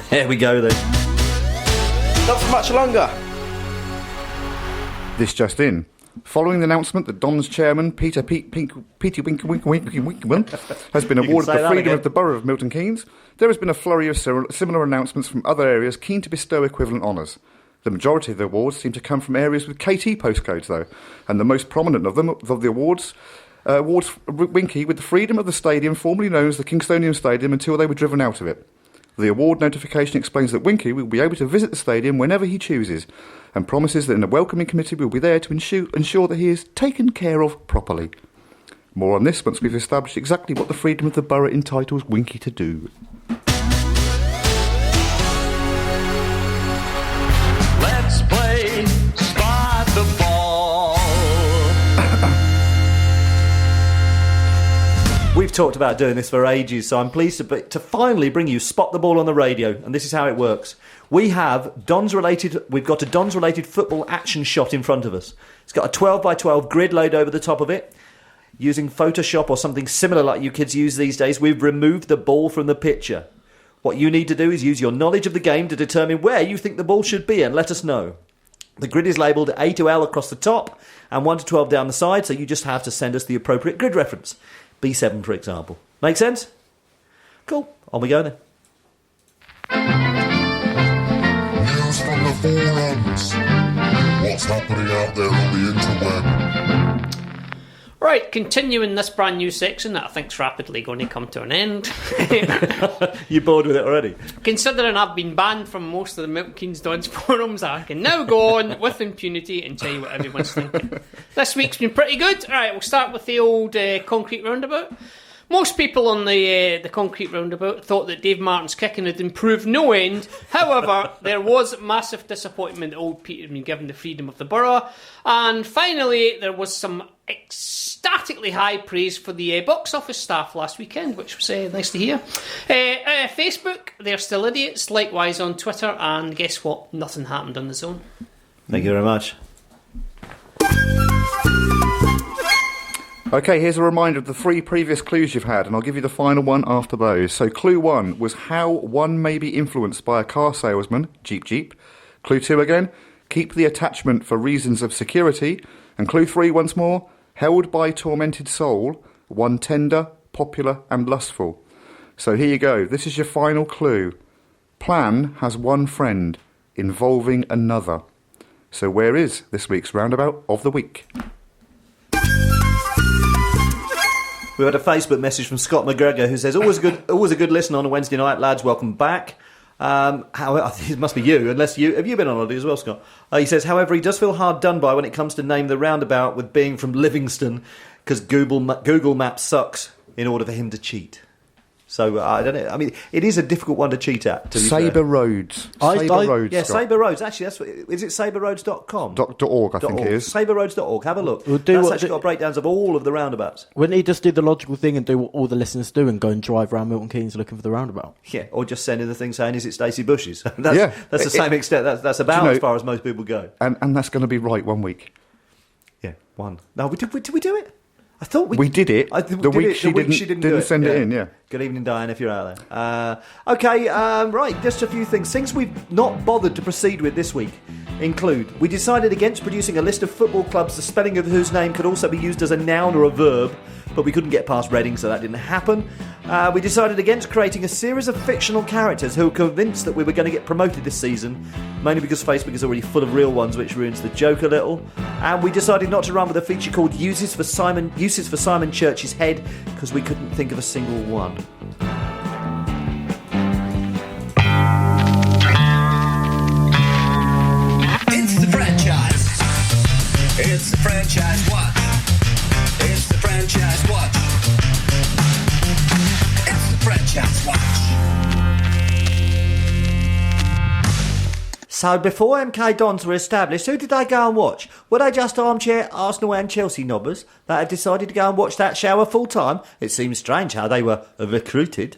There we go then. Not for much longer. This just in. Following the announcement that Don's chairman, Peter Winklewinkle, has been awarded the freedom of the Borough of Milton Keynes, there has been a flurry of similar announcements from other areas keen to bestow equivalent honours. The majority of the awards seem to come from areas with KT postcodes, though, and the most prominent of them, of the awards Winky with the freedom of the stadium formerly known as the Kingstonian Stadium until they were driven out of it. The award notification explains that Winky will be able to visit the stadium whenever he chooses, and promises that a welcoming committee will be there to ensure that he is taken care of properly. More on this once we've established exactly what the freedom of the borough entitles Winky to do. Let's play Spot the Ball. We've talked about doing this for ages, so I'm pleased to finally bring you Spot the Ball on the radio, and this is how it works. We've got a Dons related football action shot in front of us. It's got a 12 by 12 grid laid over the top of it. Using Photoshop or something similar like you kids use these days, we've removed the ball from the picture. What you need to do is use your knowledge of the game to determine where you think the ball should be and let us know. The grid is labelled A to L across the top and 1 to 12 down the side, so you just have to send us the appropriate grid reference. B7, for example. Make sense? Cool. On we go then. News from the forums. What's happening out there on the interweb? Right, continuing this brand new section that I think's rapidly going to come to an end. You bored with it already? Considering I've been banned from most of the Milton Keynes Dons forums, I can now go on with impunity and tell you what everyone's thinking. This week's been pretty good. Alright, we'll start with the old concrete roundabout. Most people on the concrete roundabout thought that Dave Martin's kicking had improved no end. However, there was massive disappointment that old Pete had been given the freedom of the borough. And finally, there was some ecstatically high praise for the box office staff last weekend, which was nice to hear. Facebook, they're still idiots. Likewise on Twitter. And guess what? Nothing happened on the Zone. Thank you very much. Okay, here's a reminder of the 3 previous clues you've had, and I'll give you the final one after those. So clue 1 was how one may be influenced by a car salesman, Jeep. Clue 2 again, keep the attachment for reasons of security. And clue 3 once more, held by tormented soul, one tender, popular and lustful. So here you go, this is your final clue. Plan has one friend, involving another. So where is this week's roundabout of the week? We had a Facebook message from Scott McGregor who says, always a good listen on a Wednesday night, lads, welcome back. It must be you, unless have you been on holiday as well, Scott? He says, however, he does feel hard done by when it comes to name the roundabout with being from Livingston, because Google Maps sucks in order for him to cheat. So, I don't know. I mean, it is a difficult one to cheat at. Sabre Roads. Sabre Roads. Yeah, Sabre Roads. Actually, is it sabreroads.com? .org, I think it is. Sabreroads.org. Have a look. That's actually got breakdowns of all of the roundabouts. Wouldn't he just do the logical thing and do what all the listeners do and go and drive around Milton Keynes looking for the roundabout? Yeah, or just send in the thing saying, is it Stacey Bush's? That's the same extent. That's about as far as most people go. And that's going to be right 1 week. Yeah, one. No, did we do it? I thought we did it. The week she didn't send it in. Yeah. Good evening, Diane, if you're out there. Right. Just a few things. Things we've not bothered to proceed with this week include: we decided against producing a list of football clubs, the spelling of whose name could also be used as a noun or a verb, but we couldn't get past Reading, so that didn't happen. We decided against creating a series of fictional characters who were convinced that we were going to get promoted this season, mainly because Facebook is already full of real ones, which ruins the joke a little. And we decided not to run with a feature called Uses for Simon Church's Head, because we couldn't think of a single one. It's the franchise. It's the franchise watch. It's the franchise watch. It's the franchise watch. So before MK Dons were established, who did they go and watch? Were they just armchair Arsenal and Chelsea nobbers that had decided to go and watch that shower full time? It seems strange how they were recruited.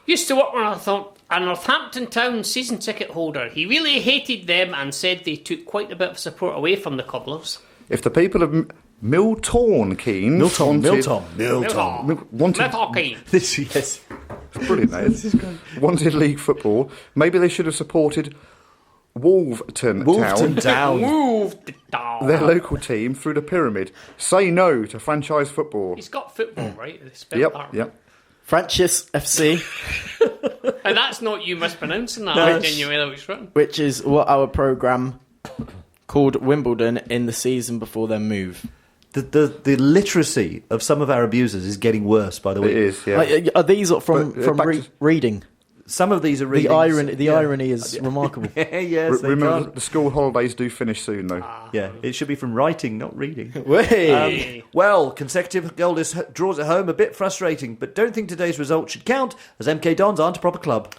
Used to work when I thought a Northampton Town season ticket holder. He really hated them and said they took quite a bit of support away from the cobblers. If the people of Milton Keynes wanted... Milton Keynes. This, yes. It's brilliant, that is. Wanted league football. Maybe they should have supported Wolverton Town, Moved down. their local team, through the pyramid. Say no to franchise football. He's got football, right? They spell Yep, that, yep. Francis FC, and that's not you mispronouncing that. I genuinely know it's written. which is what our programme called Wimbledon in the season before their move. The literacy of some of our abusers is getting worse by the week. It is, yeah. Are these from back to- reading? Some of these are reading. The irony is remarkable. Yes, they Remember, can't. the school holidays do finish soon, though. Yeah, it should be from writing, not reading. Way. Well, consecutive goalless draws at home, a bit frustrating, but don't think today's result should count, as MK Dons aren't a proper club.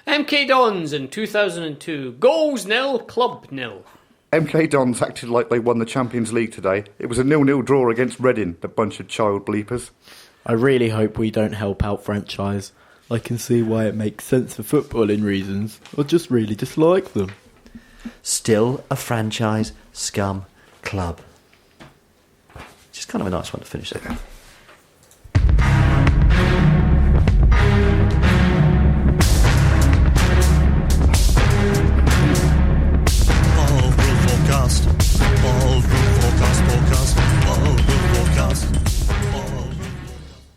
MK Dons in 2002. Goals nil, club nil. MK Dons acted like they won the Champions League today. It was a 0-0 draw against Reading, the bunch of child bleepers. I really hope we don't help out franchise. I can see why it makes sense for footballing reasons. I just really dislike them. Still a franchise scum club. Just kind of a nice one to finish it.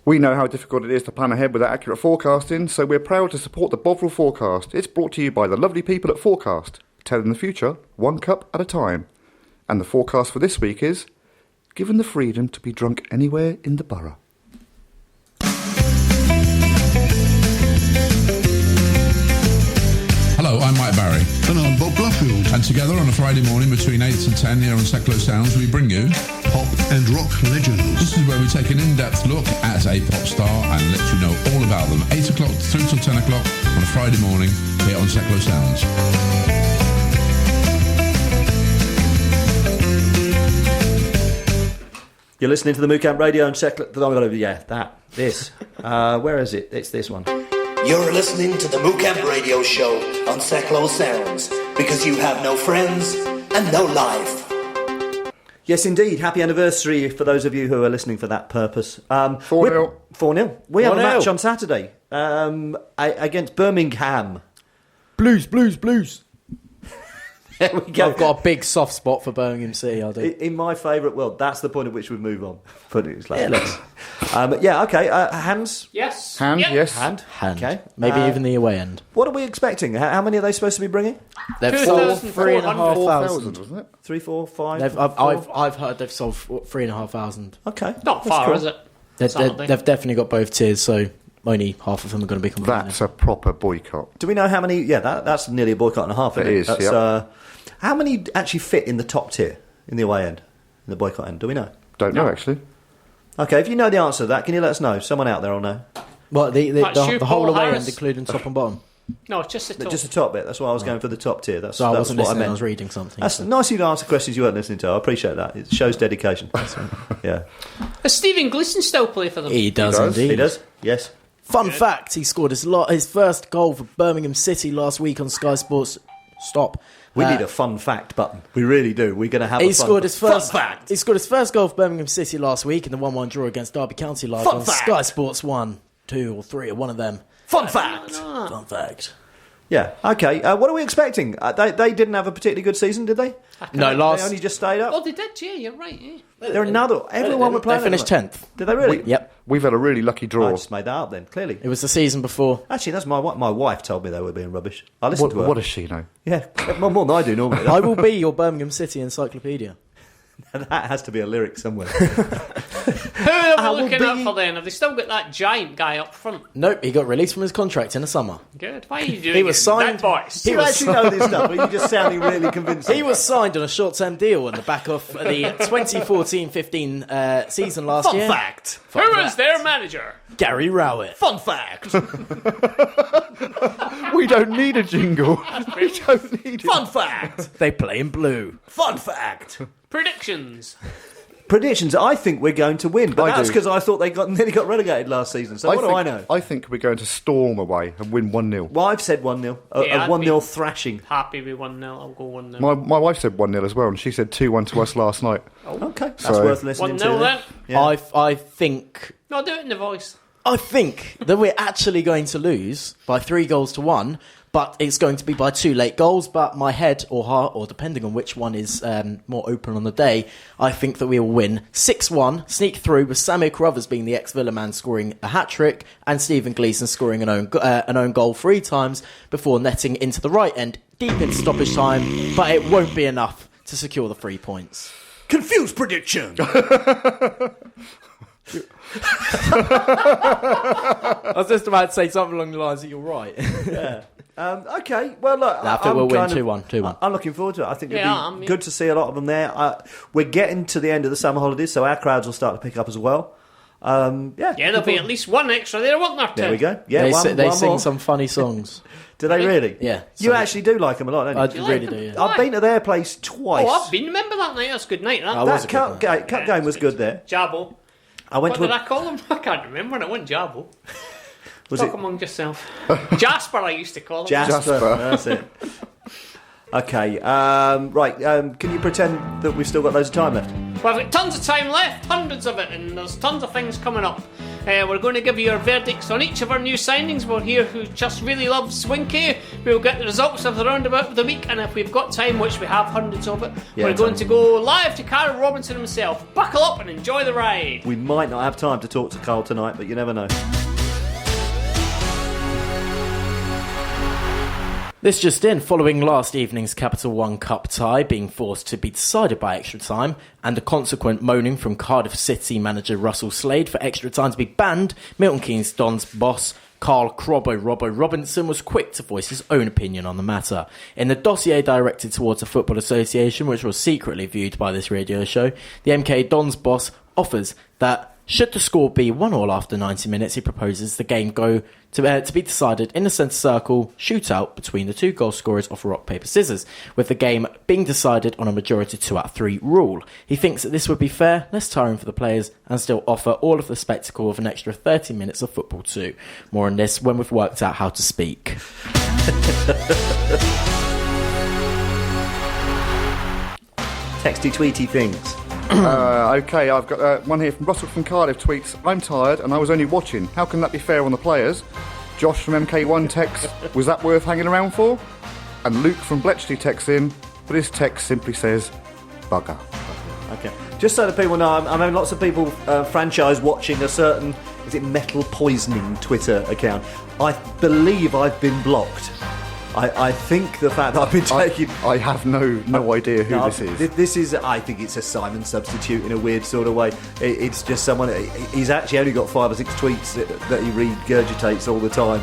We know how difficult it is to plan ahead with accurate forecasting, so we're proud to support the Bovril Forecast. It's brought to you by the lovely people at Forecast, telling the future one cup at a time. And the forecast for this week is, given the freedom to be drunk anywhere in the borough. Hello, I'm Mike Barry. And I'm Bob Bluffield. And together on a Friday morning between 8 and 10 here on Seclo Sounds, we bring you Pop and rock legends. This is where we take an in-depth look at a pop star and let you know all about them. 8 o'clock through till 10 o'clock on a Friday morning here on Seclo Sounds. You're listening to the MooCamp Radio and Seclo... where is it? It's this one. You're listening to the MooCamp Radio Show on Seclo Sounds, because you have no friends and no life. Yes, indeed. Happy anniversary for those of you who are listening for that purpose. 4-0. 4-0. We have a 4-0. match on Saturday against Birmingham. Blues. There we go. I've got a big soft spot for Birmingham City, I do. In my favourite world, that's the point at which we move on. But it's like, okay. Hands? Yes. Hand, Yep. yes. Hand. Okay. Maybe even the away end. What are we expecting? How many are they supposed to be bringing? They've 2,400. sold 3,500. 4,000, wasn't it? 3, 4, 5? I've heard they've sold 3,500. Okay. Not That's far, cool. is it? They've definitely got both tiers, so only half of them are going to be competing. That's a proper boycott. Do we know how many? Yeah, that's nearly a boycott and a half. Isn't It it is, That's, yep. How many actually fit in the top tier, in the away end, in the boycott end? Do we know? Don't know, actually. Okay, if you know the answer to that, can you let us know? Someone out there will know. Well, the whole Paul away Harris. end, including top and bottom. No, it's just the top. Just the top bit. That's why I was going for the top tier. That's So I that's wasn't what listening, I meant. was reading something. That's so. nice of you to answer questions you weren't listening to. I appreciate that. It shows dedication. Yeah, Does Stephen Gleeson still play for them? He does does. indeed. he does. Yes. Fun fact, he scored his first goal for Birmingham City last week on Sky Sports. Stop. We need a fun fact button. We really do. We're going to have. He a fun scored his first fun fact. He scored his first goal for Birmingham City last week in the 1-1 draw against Derby County live Fun on fact. Sky Sports 1, 2 or 3 or one of them. Fun fact. Fun fact. Yeah. Okay. What are we expecting? They didn't have a particularly good season, did they? No, They only just stayed Oh, up. they did, yeah, you're right. Yeah. They're another. Everyone were playing. They finished them. 10th. Did they really? Yep. We've had a really lucky I draw. just made that up then. Clearly. It was the season before. Actually, that's my wife told me they were being rubbish. I listened to her. What does she know? Yeah, more than I do normally. I will be your Birmingham City encyclopedia. That has to be a lyric somewhere. Who are we looking out for then? Have they still got that giant guy up front? Nope, he got released from his contract in the summer. Good. Why are you doing He was it? signed- That voice. You actually know this stuff, but you're just sounding really convincing. He was signed on a short-term deal on the back of the 2014-15 season last Fun year. fact. Who is their manager? Gary Rowett. Fun fact. We don't need a jingle. We don't need it. Fun fact. They play in blue. Fun fact. Predictions. Predictions. I think we're going to win, but I that's do. because I thought they nearly got relegated last season. So what do I know? I think we're going to storm away and win 1-0. Well, I've said 1-0. A Yeah, I'd 1-0 be- thrashing. Happy with 1-0. I'll go 1-0. My wife said 1-0 as well, and she said 2-1 to us last night. Okay, that's So- worth listening 1-0 to. then. Yeah. I think No, do it in the voice. I think that we're actually going to lose by 3-1, but it's going to be by 2 late goals. But my head or heart, or depending on which one is more open on the day, I think that we will win 6-1, sneak through with Samir Carruthers being the ex-Villa man scoring a hat-trick and Stephen Gleeson scoring an own goal 3 times before netting into the right end, deep into stoppage time, but it won't be enough to secure the 3 points. Confused prediction! I was just about to say something along the lines that you're right. Yeah. Okay, well, look, I think we'll win 2-1. I'm looking forward to it. I think it'll be good to see a lot of them there. We're getting to the end of the summer holidays, so our crowds will start to pick up as well. There'll be at least one extra there, won't there? There we go. Yeah, they sing more. some funny songs. Do they really? Yeah. You actually do like them a lot, don't you? I really do, yeah. I've been to their place twice. Oh, I've been. Remember that night? That's a good night, that. That cup game was good there. Jabbo. What did I call him? I can't remember. It wasn't Jabbo. Talk among yourself. Jasper, I used to call him. Jasper. That's it. Okay, right. Can you pretend that we've still got loads of time left? Well, we've got tons of time left, hundreds of it, and there's tons of things coming up. We're going to give you our verdicts on each of our new signings. We'll hear who just really loves Winky. We'll get the results of the roundabout of the week, and if we've got time, which we have hundreds of it, we're going to go live to Carl Robinson himself. Buckle up and enjoy the ride. We might not have time to talk to Carl tonight, but you never know. This just in, following last evening's Capital One Cup tie being forced to be decided by extra time and the consequent moaning from Cardiff City manager Russell Slade for extra time to be banned, Milton Keynes Don's boss Carl Robbo Robinson was quick to voice his own opinion on the matter. In the dossier directed towards the Football Association, which was secretly viewed by this radio show, the MK Don's boss offers that should the score be 1-1 after 90 minutes, he proposes the game go to be decided in a centre circle shootout between the 2 goal scorers of rock, paper, scissors, with the game being decided on a majority 2 out of 3 rule. He thinks that this would be fair, less tiring for the players, and still offer all of the spectacle of an extra 30 minutes of football too. More on this when we've worked out how to speak. Texty tweety things. Okay, I've got one here from Russell from Cardiff tweets, I'm tired and I was only watching. How can that be fair on the players? Josh from MK1 texts, was that worth hanging around for? And Luke from Bletchley texts in, but his text simply says, bugger. Okay. Just so that people know, I mean, lots of people franchise watching a certain, is it Metal Poisoning Twitter account. I believe I've been blocked. I think the fact that I've been taking... I have no idea who this is. This is, I think it's a Simon substitute in a weird sort of way. It's just someone... He's actually only got 5 or 6 tweets that he regurgitates all the time.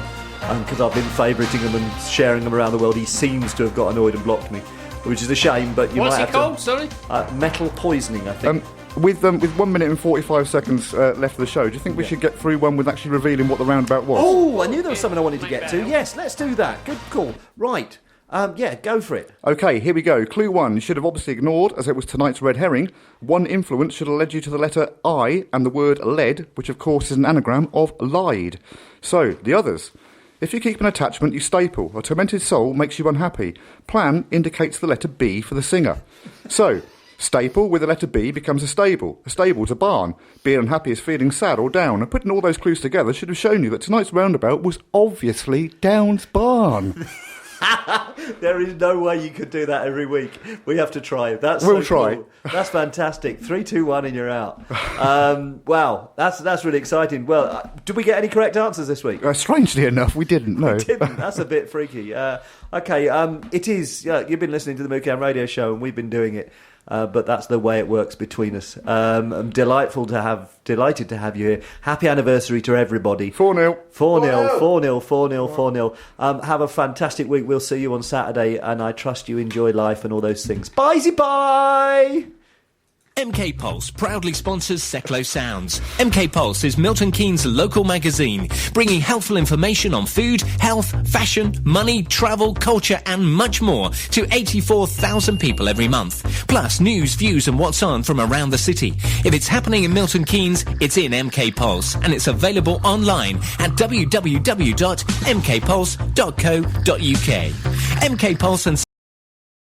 Because I've been favouriting them and sharing them around the world. He seems to have got annoyed and blocked me, which is a shame, but you might have to... What's he called, sorry? Metal Poisoning, I think. With 1 minute and 45 seconds left of the show, do you think we should get through one with actually revealing what the roundabout was? Oh, I knew there was something I wanted to get to. Yes, let's do that. Good call. Right. Go for it. OK, here we go. Clue 1, you should have obviously ignored, as it was tonight's red herring. One influence should have led you to the letter I and the word lead, which of course is an anagram of lied. So, the others. If you keep an attachment, you staple. A tormented soul makes you unhappy. Plan indicates the letter B for the singer. So... staple with the letter B becomes a stable. A stable's a barn. Being unhappy is feeling sad or down. And putting all those clues together should have shown you that tonight's roundabout was obviously Down's barn. There is no way you could do that every week. We have to try it. We'll try. Cool. That's fantastic. 3, 2, 1 and you're out. Wow, that's really exciting. Well, did we get any correct answers this week? Strangely enough, we didn't, no. We didn't. That's a bit freaky. Okay, it is... you've been listening to the MooCamp Radio Show and we've been doing it. But that's the way it works between us. I'm delighted to have you here. Happy anniversary to everybody. 4-0. 4-0, 4-0, 4-0, 4-0. Have a fantastic week. We'll see you on Saturday, and I trust you enjoy life and all those things. Bye-bye! MK Pulse proudly sponsors Seclo Sounds. MK Pulse is Milton Keynes' local magazine, bringing helpful information on food, health, fashion, money, travel, culture and much more to 84,000 people every month. Plus news, views and what's on from around the city. If it's happening in Milton Keynes, it's in MK Pulse and it's available online at www.mkpulse.co.uk. MK Pulse and